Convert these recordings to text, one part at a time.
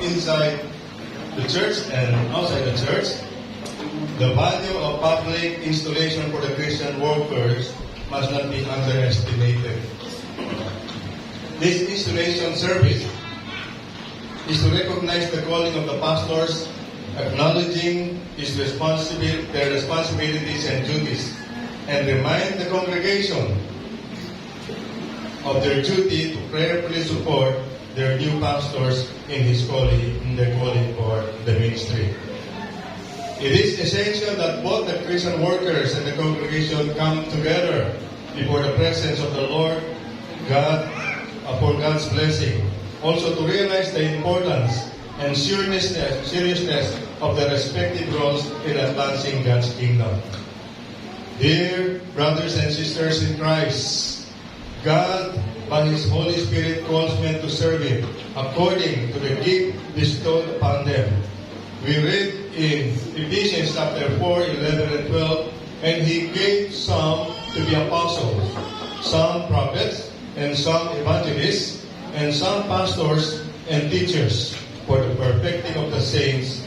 inside the church and outside the church, the value of public installation for the Christian workers must not be underestimated. This installation service is to recognize the calling of the pastors, acknowledging their responsibilities and duties, and remind the congregation of their duty to prayerfully support their new pastors in their calling for the ministry. It is essential that both the Christian workers and the congregation come together before the presence of the Lord God for God's blessing. Also to realize the importance and seriousness of the respective roles in advancing God's kingdom. Dear brothers and sisters in Christ, God, by His Holy Spirit, calls men to serve Him according to the gift bestowed upon them. We read in Ephesians chapter 4, 11 and 12, and He gave some to be apostles, some prophets, and some evangelists, and some pastors and teachers for the perfecting of the saints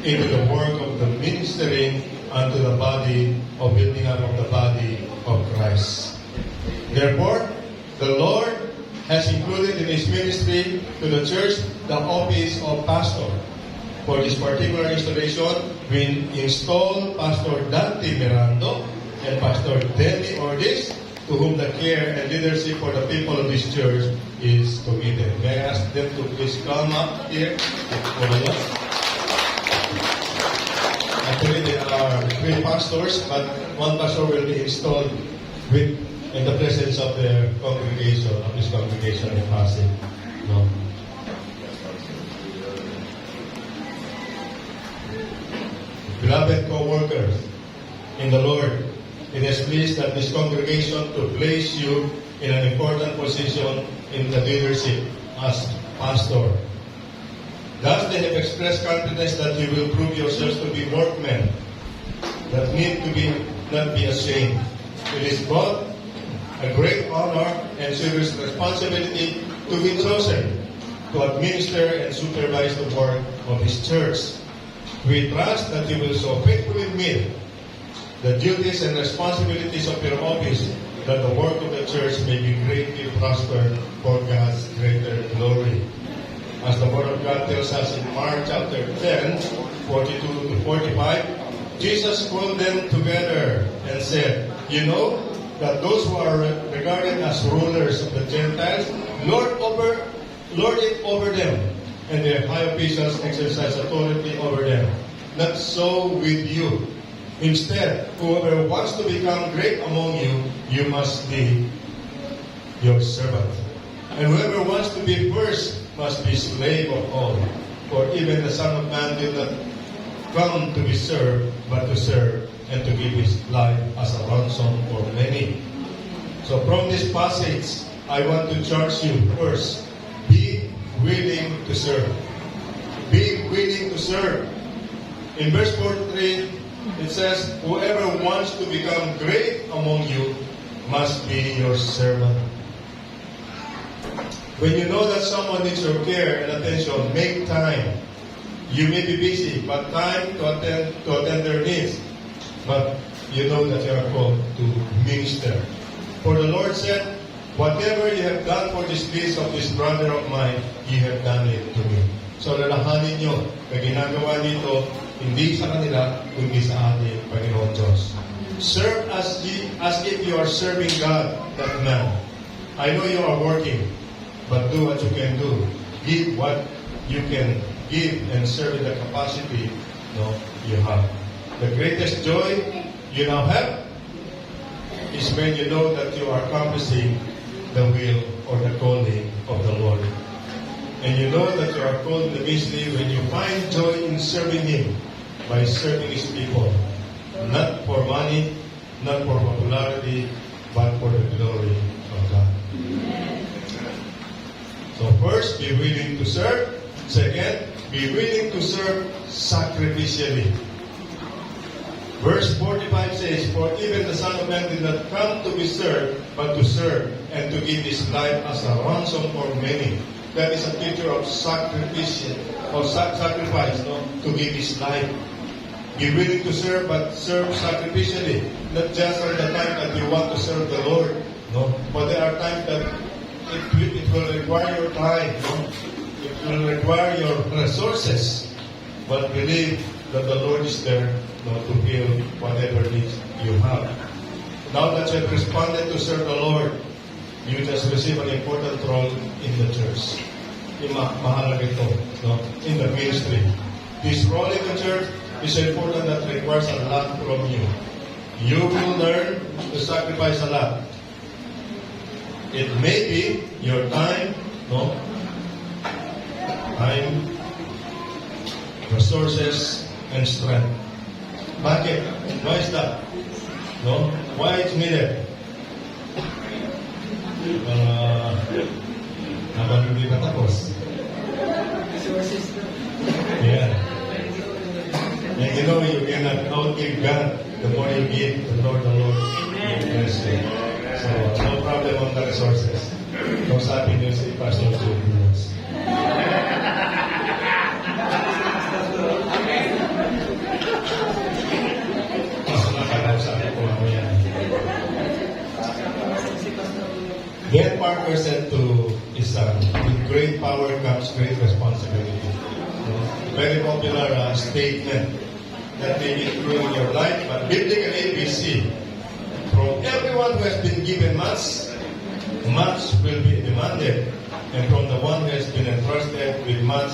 into the work of the ministering unto the body of building up of the body of Christ. Therefore, the Lord has included in His ministry to the church the office of pastor. For this particular installation, we install Pastor Dante Mirando and Pastor Demi Ordis, to whom the care and leadership for the people of this church is committed. May I ask them to please come up here? Actually, there are 3 pastors, but 1 pastor will be installed in the presence of the congregation, of this congregation in Pasig. No. Beloved co-workers in the Lord, it is pleased that this congregation to place you in an important position in the leadership as pastor. Thus, they have expressed confidence that you will prove yourselves to be workmen that need to not be ashamed. It is both a great honor and serious responsibility to be chosen to administer and supervise the work of His church. We trust that you will so faithfully meet the duties and responsibilities of your office, that the work of the church may be greatly prospered for God's greater glory. As the Word of God tells us in Mark chapter 10, 42 to 45, Jesus called them together and said, "You know that those who are regarded as rulers of the Gentiles lord it over them, and their high officials exercise authority over them. Not so with you. Instead, whoever wants to become great among you, you must be your servant. And whoever wants to be first must be slave of all. For even the Son of Man did not come to be served, but to serve and to give His life as a ransom for many." So from this passage, I want to charge you first, be willing to serve. Be willing to serve. In verse 43, it says, "Whoever wants to become great among you must be your servant." When you know that someone needs your care and attention, make time. You may be busy, but time to attend their needs. But you know that you are called to minister. For the Lord said, "Whatever you have done for this least of this brother of mine, you have done it to me." So lalahanin nyo na ginagawa nito hindi sa kanila, kundi sa ating Panginoon Diyos. Serve as if you are serving God, that man. I know you are working, but do what you can do. Give what you can give and serve in the capacity you have. The greatest joy you now have is when you know that you are accomplishing the will or the calling of the Lord. And you know that you are called in the ministry when you find joy in serving Him by serving His people. Not for money, not for popularity, but for the glory of God. So first, be willing to serve. Second, be willing to serve sacrificially. Verse 45 says, "For even the Son of Man did not come to be served, but to serve, and to give His life as a ransom for many." that is a picture of sacrifice, no? To give his life. Be willing to serve, but serve sacrificially. Not just on the time that you want to serve the Lord, no? But there are times that it will require your time, no? It will require your resources. But believe that the Lord is there, no, to fill whatever needs you have. Now that you have responded to serve the Lord, you just receive an important role in the church. Mahalaga ito, no? In the ministry. This role in the church is important that requires a lot from you. You will learn to sacrifice a lot. It may be your time, no? Time, resources, and strength. Bakit? Why is that? No? Why it's needed? Habang hindi natapos. Yeah. And you know, you cannot outgive God. The more you give, the Lord will bless you. So, no problem on the resources. Kausapin niyo si Pastor Julius. Mas nakakausapin ko mamaya. Then Parker said to his son, with great power comes great responsibility. Very popular statement that may be true in your life, but biblically we see from everyone who has been given much, much will be demanded. And from the one who has been entrusted with much,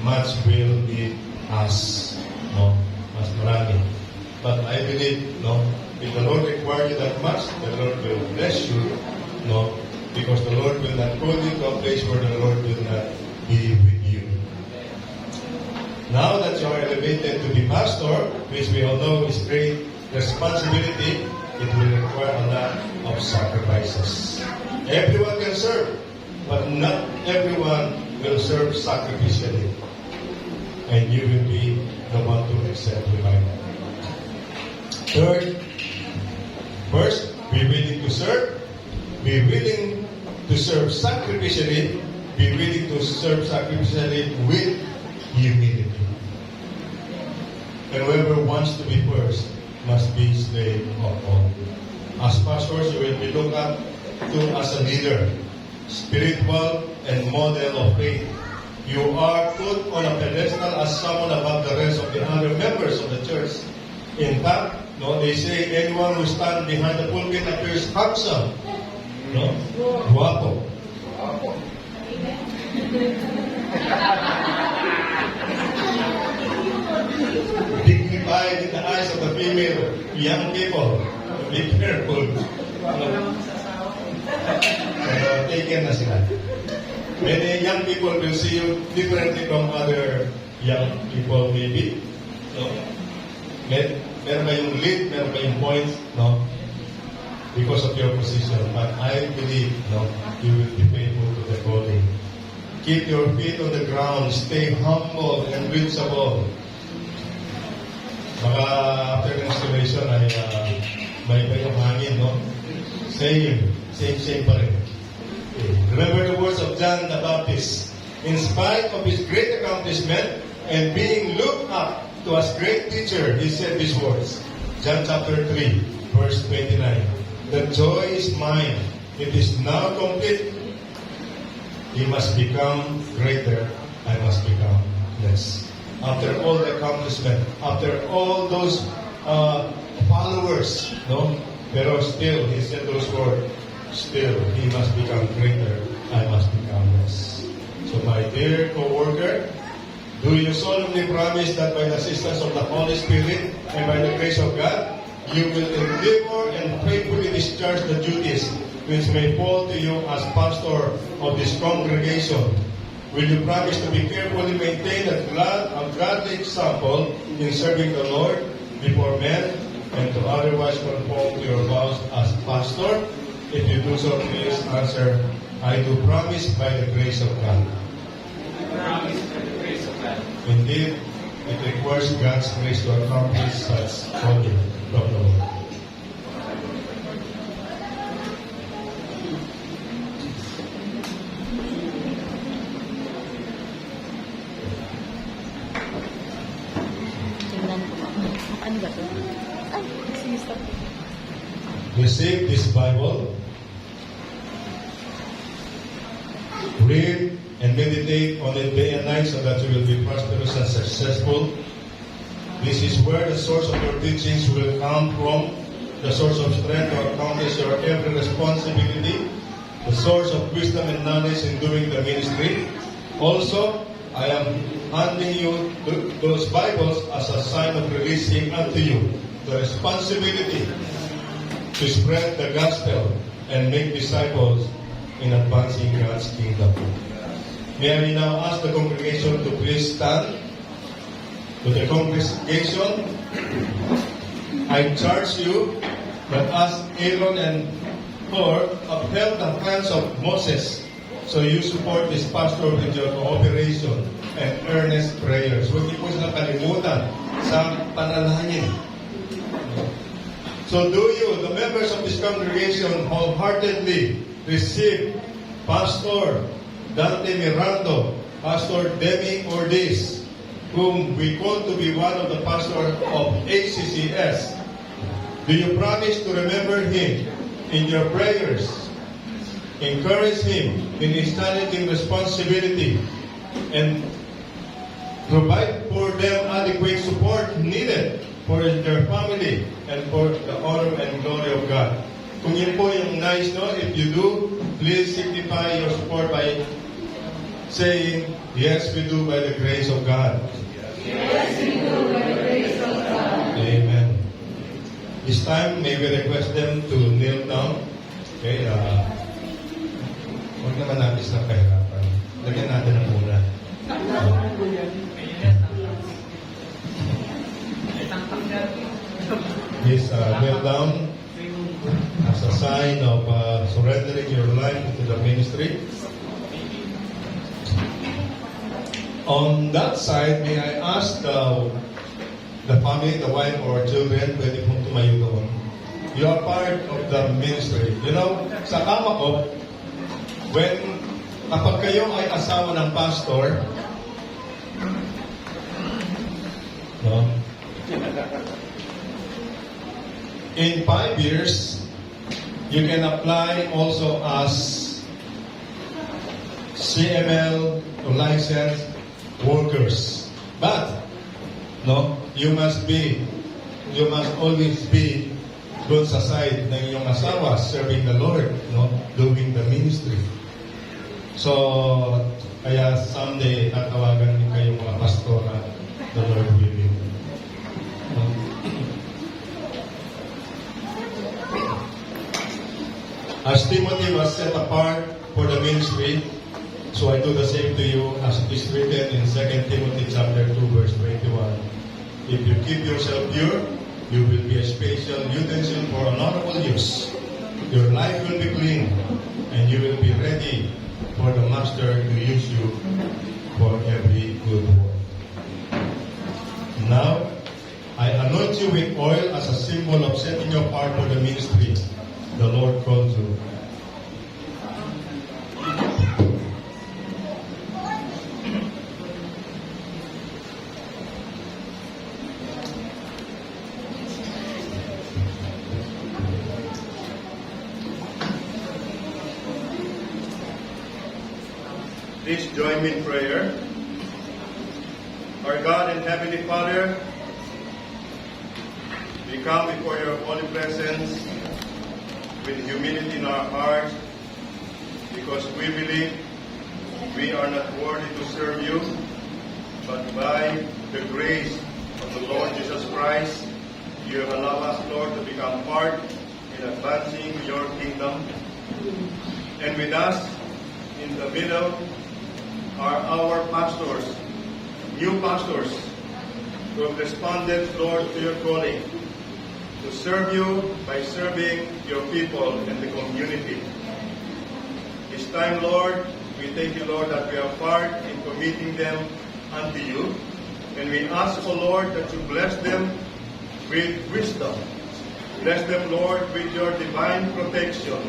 much will be asked. No? Mas marami. But I believe, no, if the Lord requires you that much, the Lord will bless you, no, because the Lord will not put you to a place where the Lord will not be with you. Now that you are elevated to be pastor, which we all know is great responsibility, it will require a lot of sacrifices. Everyone can serve, but not everyone will serve sacrificially. And you will be the one to exemplify that. Third, first, be willing to serve. Be willing to serve sacrificially. Be willing to serve sacrificially with humility. And whoever wants to be first must be slave of all. As pastors, you will be looked up to as a leader, spiritual and model of faith. You are put on a pedestal as someone above the rest of the other members of the church. In fact, no, they say anyone who stands behind the pulpit appears handsome, no, guapo. Dignified in the eyes of the female young people. Be careful. Taken na sila. Many young people will see you differently from other young people maybe. No? Meron kayong lead, meron kayong points, no? Because of your position. But I believe, no, you will be faithful to the calling. Keep your feet on the ground. Stay humble and reachable. Baka after the installation ay may yung hangin, no? Same pa rin. Okay. Remember the words of John the Baptist. In spite of his great accomplishment and being looked up to as great teacher, he said these words. John chapter 3, verse 29. The joy is mine. It is now complete. He must become greater. I must become less. After all the accomplishment, after all those followers, no? Pero still, he said those words, still, he must become greater, I must become less. So my dear co-worker, do you solemnly promise that by the assistance of the Holy Spirit and by the grace of God, you will endeavor and faithfully discharge the duties which may fall to you as pastor of this congregation? Will you promise to be carefully maintain a godly example in serving the Lord before men and to otherwise conform to your vows as pastor? If you do so, please answer, I do promise by the grace of God. I promise by the grace of God. Indeed, it requires God's grace to accomplish such calling from the Lord. Ano ba to? Ay, sige, stop. Receive this Bible, read and meditate on it day and night so that you will be prosperous and successful. This is where the source of your teachings will come from, the source of strength to accomplish your every responsibility, the source of wisdom and knowledge in doing the ministry. Also, I am handing you those Bibles as a sign of releasing unto you the responsibility to spread the gospel and make disciples in advancing God's kingdom. May I now ask the congregation to please stand. To the congregation, I charge you that as Aaron and Hur upheld the hands of Moses, so you support this pastor with your cooperation and earnest prayers. Huwag niyo po silang kalimutan sa panalangin. So do you, the members of this congregation, wholeheartedly receive Pastor Dante Mirando, Pastor Demi Ortiz, whom we call to be one of the pastors of ACCS. Do you promise to remember him in your prayers? Encourage him in his challenging responsibility and provide for them adequate support needed for their family and for the honor and glory of God. Kung yun po yung nice, no? If you do, please signify your support by saying, yes, we do by the grace of God. Yes, we do by the grace of God. Amen. This time, may we request them to kneel down. Okay, huwag naman natin sa kahirapan. Lagyan natin ang muna. Please kneel down as a sign of surrendering your life to the ministry. On that side, may I ask the family, the wife or children, pwede pong tumayo doon. You are part of the ministry. You know, sa kama ko, kapag kayo ay asawa ng pastor, no? In 5 years, you can apply also as CML licensed workers. But, no, you must always be doon sa side ng iyong asawa, serving the Lord, no, doing the ministry. So, kaya someday, tatawagan din kayo mga pastora, the Lord willing. No? As Timothy was set apart for the ministry, so I do the same to you as it is written in 2 Timothy chapter 2 verse 21. If you keep yourself pure, you will be a special utensil for honorable use. Your life will be clean, and you will be ready for the Master to use you for every good work. Now, I anoint you with oil as a symbol of setting you apart for the ministry the Lord calls you. Please join me in prayer. Our God and Heavenly Father, we come before your holy presence with humility in our hearts because we believe we are not worthy to serve you, but by the grace of the Lord Jesus Christ, you have allowed us, Lord, to become part in advancing your kingdom. And with us in the middle are our pastors, new pastors, who have responded, Lord, to your calling to serve you by serving your people and the community. This time, Lord, we thank you, Lord, that we are part in committing them unto you. And we ask, O Lord, that you bless them with wisdom. Bless them, Lord, with your divine protection.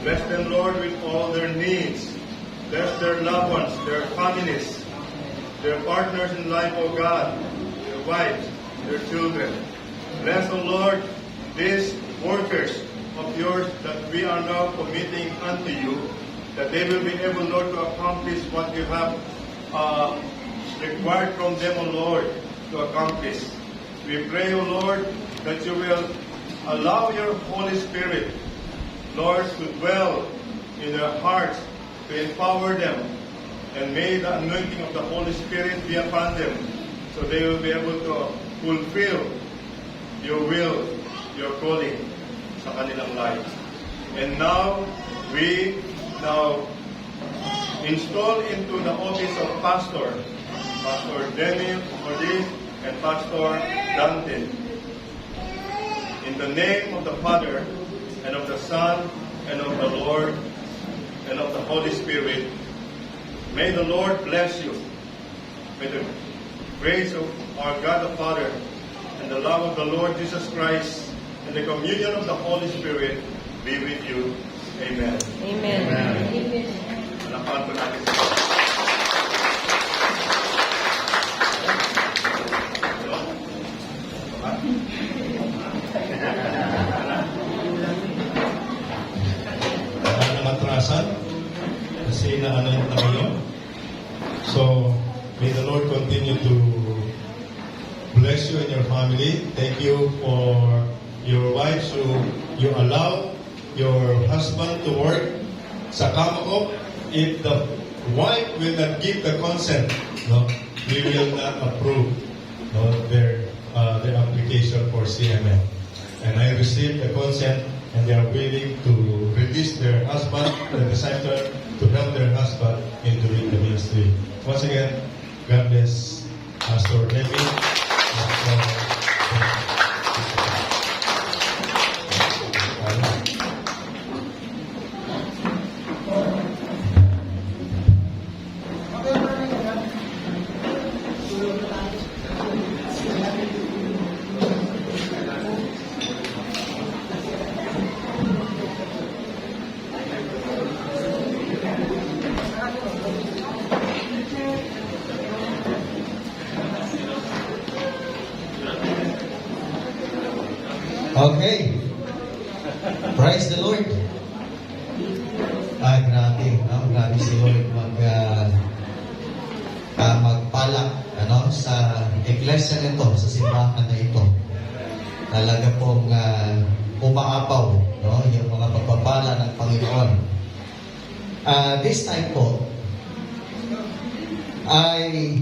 Bless them, Lord, with all their needs. Bless their loved ones, their families, their partners in life, O God, their wives, their children. Bless, O Lord, these workers of yours that we are now committing unto you, that they will be able, Lord, to accomplish what you have required from them, O Lord, to accomplish. We pray, O Lord, that you will allow your Holy Spirit, Lord, to dwell in their hearts, to empower them, and may the anointing of the Holy Spirit be upon them, so they will be able to fulfill your will, your calling sa kanilang life. And now, we install into the office of Pastor Dennis Ortiz and Pastor Dante. In the name of the Father, and of the Son, and of the Lord, and of the Holy Spirit, may the Lord bless you. May the grace of our God the Father, and the love of the Lord Jesus Christ, and the communion of the Holy Spirit be with you. Amen. Amen. Amen. Palakpakan po natin. Wala nang atrasan kasi naano na kayo. So, may the Lord continue to bless you and your family. Thank you for your wives who you allow your husband to work sa kama ko. If the wife will not give the consent, no, we will not approve, no, their application for CMM. And I received the consent, and they are willing to release their husband at the same time to help their husband in doing the ministry. Once again, God bless Pastor Levi. Okay. Praise the Lord. Grabe, no? Grabe si Lord magpalak, sa iglesia nito, sa simbahan na ito. Talaga pong umaapaw, no? Yung mga pagpapala ng Panginoon. This time po, ay